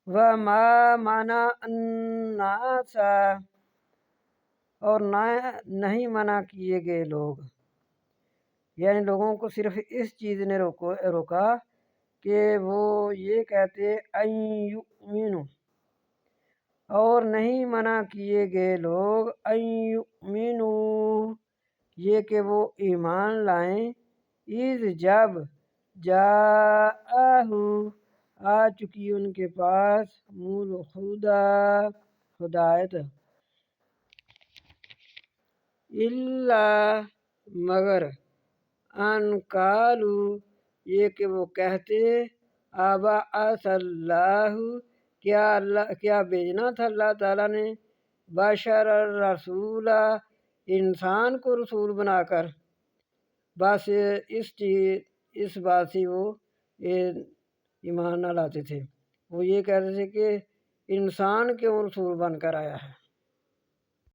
وَمَا مَنَعَ النَّاسَ، اور نہیں منع کیے گئے لوگ، یعنی لوگوں کو صرف اس چیز نے روکا کہ وہ یہ کہتے ان یؤمنوا، اور نہیں منع کیے گئے لوگ ان یؤمنوا، یہ کہ وہ ایمان لائیں، اذ جب جاءہ آ چکی ان کے پاس الہدیٰ ہدایت، الا مگر ان قالوا، یہ کہ وہ کہتے ابعث اللہ، کیا بھیجنا تھا اللہ تعالیٰ نے بشر الرسول، انسان کو رسول بنا کر، بس اس بات سے وہ ایمان نہ لاتے تھے، وہ یہ کہتے تھے کہ انسان کیوں رسول بن کر آیا ہے۔